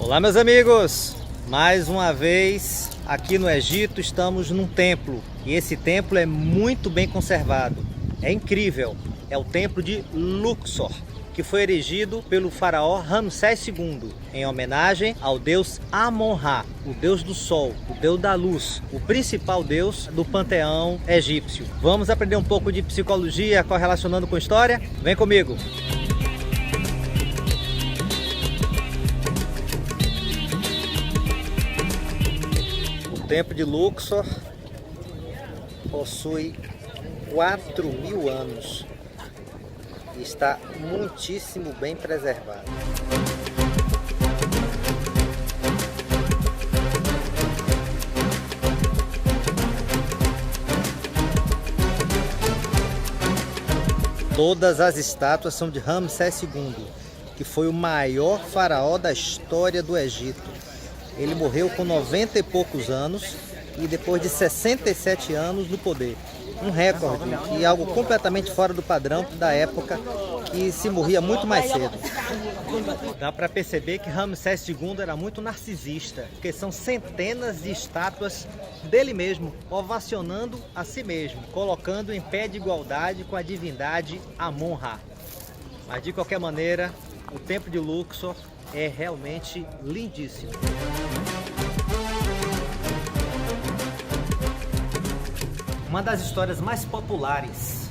Olá, meus amigos! Mais uma vez aqui no Egito estamos num templo e esse templo é muito bem conservado. É incrível, é o templo de Luxor, que foi erigido pelo faraó Ramsés II em homenagem ao deus Amon-Ra, o deus do sol, o deus da luz, o principal deus do panteão egípcio. Vamos aprender um pouco de psicologia correlacionando com história? Vem comigo! O templo de Luxor possui 4.000 anos e está muitíssimo bem preservado. Todas as estátuas são de Ramsés II, que foi o maior faraó da história do Egito. Ele morreu com 90 e poucos anos e depois de 67 anos no poder. Um recorde e algo completamente fora do padrão da época, que se morria muito mais cedo. Dá para perceber que Ramsés II era muito narcisista, porque são centenas de estátuas dele mesmo, ovacionando a si mesmo, colocando em pé de igualdade com a divindade Amon-Ra. Mas de qualquer maneira, o templo de Luxor é realmente lindíssimo. Uma das histórias mais populares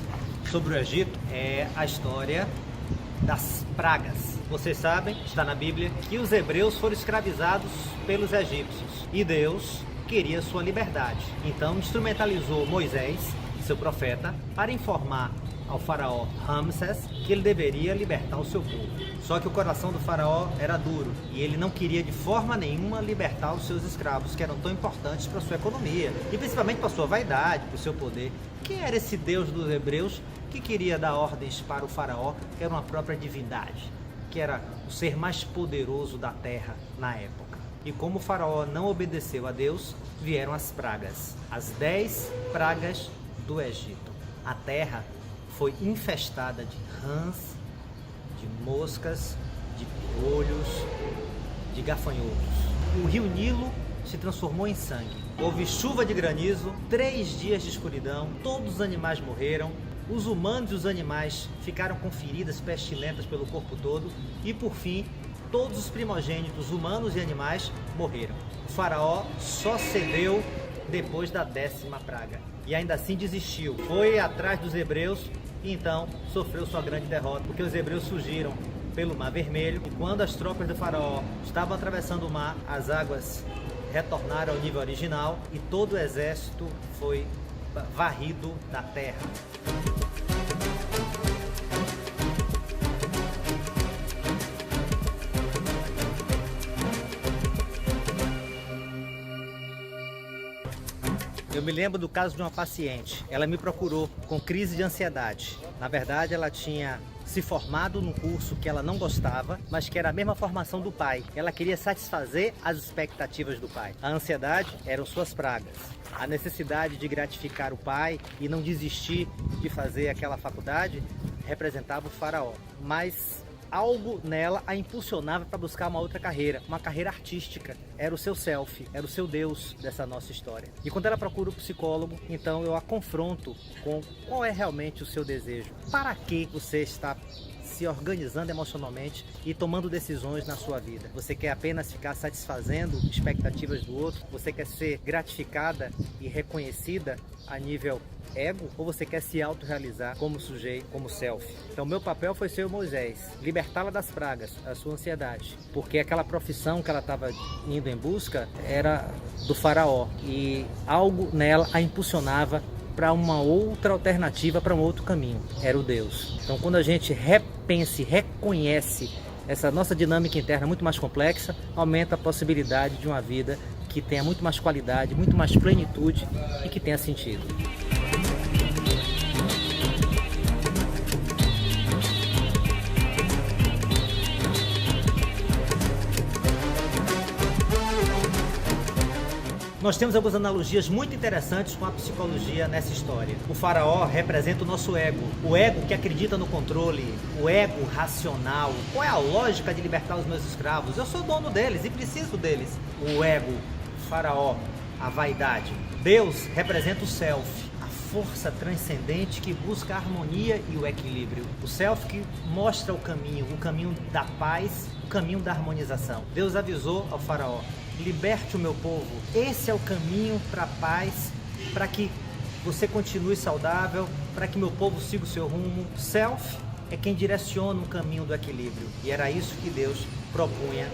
sobre o Egito é a história das pragas. Vocês sabem, está na Bíblia, que os hebreus foram escravizados pelos egípcios e Deus queria sua liberdade. Então instrumentalizou Moisés, seu profeta, para informar ao faraó Ramsés que ele deveria libertar o seu povo. Só que o coração do faraó era duro e ele não queria de forma nenhuma libertar os seus escravos, que eram tão importantes para a sua economia e principalmente para a sua vaidade, para o seu poder. Quem era esse Deus dos hebreus que queria dar ordens para o faraó, que era uma própria divindade, que era o ser mais poderoso da terra na época? E como o faraó não obedeceu a Deus, vieram as pragas, as 10 pragas do Egito. A terra foi infestada de rãs, de moscas, de piolhos, de gafanhotos. O rio Nilo se transformou em sangue. Houve chuva de granizo, 3 dias de escuridão, todos os animais morreram, os humanos e os animais ficaram com feridas pestilentas pelo corpo todo e, por fim, todos os primogênitos humanos e animais morreram. O faraó só cedeu depois da 10ª praga e ainda assim desistiu. Foi atrás dos hebreus e então sofreu sua grande derrota, porque os hebreus fugiram pelo Mar Vermelho e quando as tropas do faraó estavam atravessando o mar, as águas retornaram ao nível original e todo o exército foi varrido da terra. Eu me lembro do caso de uma paciente. Ela me procurou com crise de ansiedade. Na verdade, ela tinha se formado num curso que ela não gostava, mas que era a mesma formação do pai. Ela queria satisfazer as expectativas do pai. A ansiedade eram suas pragas. A necessidade de gratificar o pai e não desistir de fazer aquela faculdade representava o faraó. Mas algo nela a impulsionava para buscar uma outra carreira, uma carreira artística. Era o seu self, era o seu Deus dessa nossa história. E quando ela procura o psicólogo, então eu a confronto com qual é realmente o seu desejo. Para que você está se organizando emocionalmente e tomando decisões na sua vida? Você quer apenas ficar satisfazendo expectativas do outro? Você quer ser gratificada e reconhecida a nível ego, ou você quer se autorrealizar como sujeito, como self? Então meu papel foi ser o Moisés, libertá-la das pragas, a sua ansiedade, porque aquela profissão que ela estava indo em busca era do faraó e algo nela a impulsionava para uma outra alternativa, para um outro caminho, era o Deus. Então quando a gente repensa e reconhece essa nossa dinâmica interna muito mais complexa, aumenta a possibilidade de uma vida que tenha muito mais qualidade, muito mais plenitude e que tenha sentido. Nós temos algumas analogias muito interessantes com a psicologia nessa história. O faraó representa o nosso ego, o ego que acredita no controle, o ego racional. Qual é a lógica de libertar os meus escravos? Eu sou dono deles e preciso deles. O ego, o faraó, a vaidade. Deus representa o self, a força transcendente que busca a harmonia e o equilíbrio. O self que mostra o caminho da paz, o caminho da harmonização. Deus avisou ao faraó: liberte o meu povo. Esse é o caminho para a paz, para que você continue saudável, para que meu povo siga o seu rumo. Self é quem direciona o caminho do equilíbrio. E era isso que Deus propunha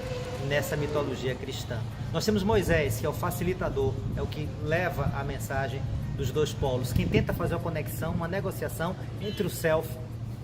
nessa mitologia cristã. Nós temos Moisés, que é o facilitador, é o que leva a mensagem dos dois polos, quem tenta fazer uma conexão, uma negociação entre o self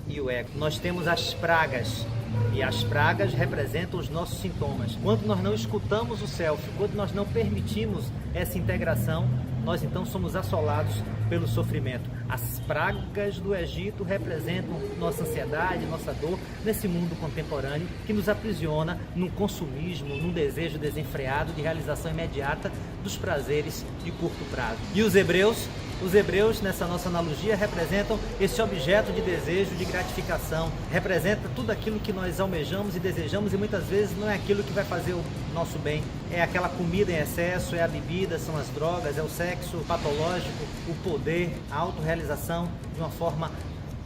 e o ego. Nós temos as pragas, e as pragas representam os nossos sintomas. Quando nós não escutamos o self, quando nós não permitimos essa integração, nós então somos assolados pelo sofrimento. As pragas do Egito representam nossa ansiedade, nossa dor nesse mundo contemporâneo que nos aprisiona num consumismo, num desejo desenfreado de realização imediata dos prazeres de curto prazo. E os hebreus, nessa nossa analogia, representam esse objeto de desejo, de gratificação, representa tudo aquilo que nós almejamos e desejamos, e muitas vezes não é aquilo que vai fazer o nosso bem, é aquela comida em excesso, é a bebida, são as drogas, é o sexo patológico, o poder, a autorrealização de uma forma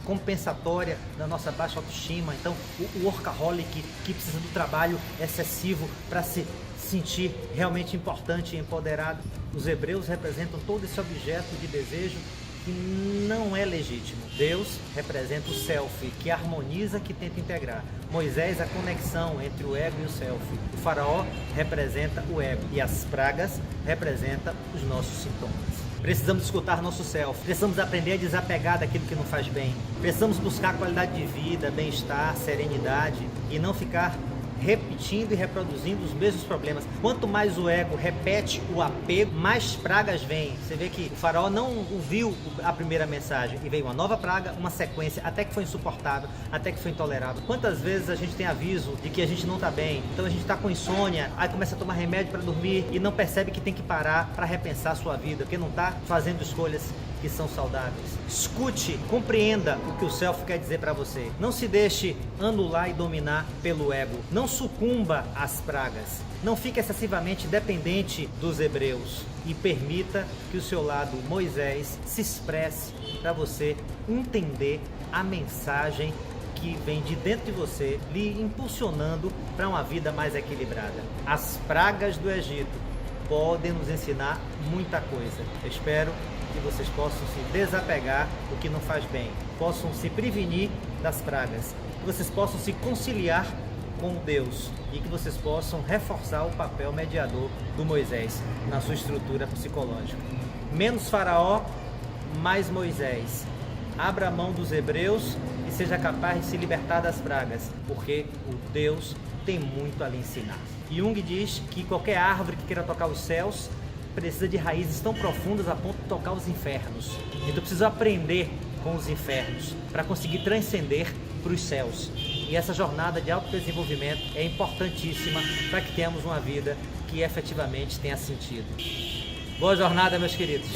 compensatória da nossa baixa autoestima. Então o workaholic que precisa do trabalho excessivo para se sentir realmente importante e empoderado. Os hebreus representam todo esse objeto de desejo que não é legítimo. Deus representa o self, que harmoniza, que tenta integrar. Moisés, a conexão entre o ego e o self. O faraó representa o ego. E as pragas representam os nossos sintomas. Precisamos escutar nosso self, precisamos aprender a desapegar daquilo que não faz bem. Precisamos buscar qualidade de vida, bem-estar, serenidade e não ficar repetindo e reproduzindo os mesmos problemas. Quanto mais o ego repete o apego, mais pragas vêm. Você vê que o faraó não ouviu a primeira mensagem e veio uma nova praga, uma sequência, até que foi insuportável, até que foi intolerável. Quantas vezes a gente tem aviso de que a gente não está bem, então a gente está com insônia, aí começa a tomar remédio para dormir e não percebe que tem que parar para repensar a sua vida, porque não está fazendo escolhas que são saudáveis. Escute, compreenda o que o self quer dizer para você. Não se deixe anular e dominar pelo ego. Não sucumba às pragas. Não fique excessivamente dependente dos hebreus e permita que o seu lado Moisés se expresse para você entender a mensagem que vem de dentro de você, lhe impulsionando para uma vida mais equilibrada. As pragas do Egito podem nos ensinar muita coisa. Eu espero que vocês possam se desapegar do que não faz bem, possam se prevenir das pragas, que vocês possam se conciliar com Deus e que vocês possam reforçar o papel mediador do Moisés na sua estrutura psicológica. Menos faraó, mais Moisés. Abra a mão dos hebreus e seja capaz de se libertar das pragas, porque o Deus tem muito a lhe ensinar. Jung diz que qualquer árvore que queira tocar os céus precisa de raízes tão profundas a ponto de tocar os infernos. Então precisa aprender com os infernos para conseguir transcender para os céus. E essa jornada de autodesenvolvimento é importantíssima para que tenhamos uma vida que efetivamente tenha sentido. Boa jornada, meus queridos!